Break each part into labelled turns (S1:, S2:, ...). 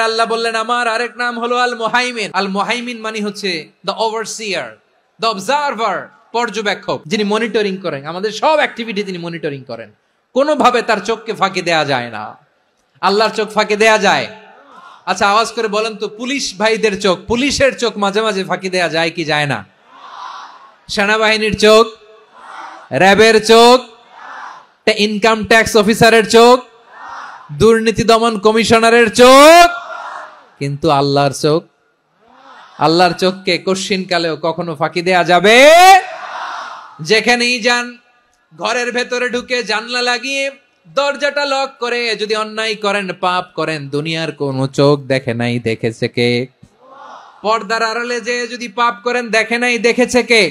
S1: আল্লাহ বললেন আমার আরেক নাম হলো আল মুহাইমিন। আল মুহাইমিন মানে হচ্ছে দ্য ওভারসিয়ার, দ্য অবজারভার, পর্যবেক্ষক, যিনি মনিটরিং করেন, আমাদের সব অ্যাক্টিভিটি তিনি মনিটরিং করেন। কোনোভাবে তার চোখকে ফাঁকি দেয়া যায় না। আল্লাহর চোখ ফাঁকি দেয়া যায়? আচ্ছা আওয়াজ করে বলেন তো, পুলিশ ভাইদের চোখ, পুলিশের চোখ মাঝে মাঝে ফাঁকি দেয়া যায় কি যায় না? সেনাবাহিনীর চোখ, র্যাবের চোখ, ইনকাম ট্যাক্স অফিসারের চোখ, দুর্নীতি দমন কমিশনারের চোখ, কিন্তু আল্লাহর চোখ, আল্লাহর চোখকে কশ্চিন কালেও কখনো ফাঁকি দেয়া যাবে? যেখানেই যান, ঘরের ভেতরে ঢুকে জানলা লাগিয়ে দরজাটা লক করে যদি অন্যায় করেন, পাপ করেন, দুনিয়ার কোন চোখ দেখে নাই দেখেছে কে? পর্দার আড়ালে যে যদি পাপ করেন, দেখে নাই দেখেছে কে?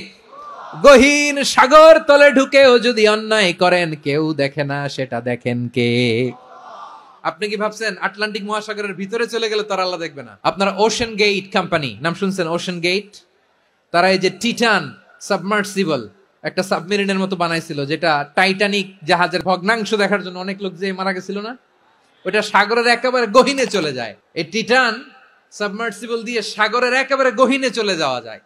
S1: গহীন সাগর তলে ঢুকেও যদি অন্যায় করেন, কেউ দেখে না, সেটা দেখেন কে? আপনি কি ভাবছেন আটলান্টিক মহাসাগরের ভিতরে চলে গেলে তারা আল্লাহ দেখবে না? আপনারা ওশান গেট কোম্পানি নাম শুনছেন? ওশান গেট, তারা এই যে টিটান সাবমার্সিবল একটা সাবমেরিনের মতো বানাইছিল, যেটা টাইটানিক জাহাজের ভগ্নাংশ দেখার জন্য অনেক লোক যে মারা গেছিল না, ওটা সাগরের একেবারে গহীনে চলে যায়। এই টিটান সাবমার্সিবল দিয়ে সাগরের একেবারে গহীনে চলে যাওয়া যায়।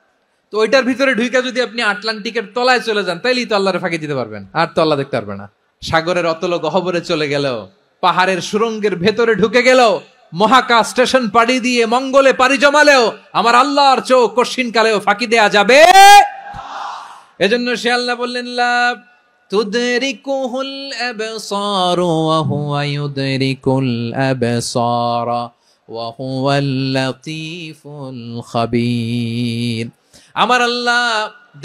S1: তো ওইটার ভিতরে ঢুকে যদি আপনি আটলান্টিকের তলায় চলে যান, তাইলেই তো আল্লাহরে ফাঁকি দিতে পারবেন, আর তো আল্লাহ দেখতে পারবে না। সাগরের অতল গহ্বরে চলে গেলেও, পাহাড়ের সুরঙ্গের ভেতরে ঢুকে গেলেও, মহাকাশ স্টেশন পাড়ি দিয়ে মঙ্গলে পাড়ি জমালেও আমার আল্লাহর চোখ কশ্চিন কালেও ফাঁকি দেয়া যাবে? এজন্য সে আল্লাহ বললেন লা তুদরিকুহুল আবসার ওয়া হুয়া ইউদরিকুল আবসার ওয়া হুয়াল লাতীফুল খাবীর। আমার আল্লাহ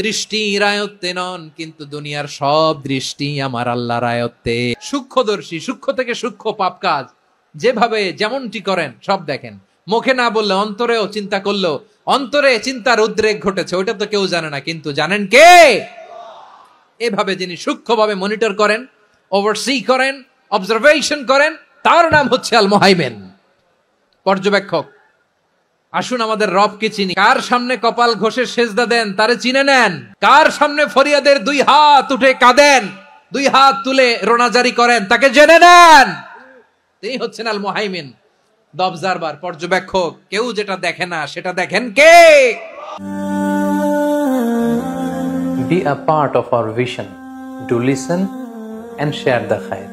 S1: দৃষ্টির আয়ত্তে নন, কিন্তু দুনিয়ার সব দৃষ্টি আমার আল্লাহর আয়ত্তে। সূক্ষ্মদর্শী, সূক্ষ্ম থেকে সূক্ষ্ম পাপ কাজ যেভাবে যেমনটি করেন সব দেখেন। মুখে না বললে অন্তরেও চিন্তা করলেও অন্তরে চিন্তার উদ্রেক ঘটেছে, ওইটা তো কেউ জানে না, কিন্তু জানেন কে? এভাবে যিনি সূক্ষ্মভাবে মনিটর করেন, ওভারসি করেন, অবজারভেশন করেন, তার নাম হচ্ছে আল মুহাইমিন, পর্যবেক্ষক। আসুন আমাদের রবকে চিনি। কার সামনে কপাল ঘষে সেজদা দেন তারে চিনে নেন। কার সামনে ফরিয়াদের দুই হাত উঠে কাঁদেন, দুই হাত তুলে রোনাজারি করেন, তাকে জেনে নেন। তিনি হচ্ছেন আল মুহাইমিন, দ্য অবজারভার, পর্যবেক্ষক। কেউ যেটা দেখে না সেটা দেখেন কে?
S2: Be a part of our vision. Do listen and share the khair.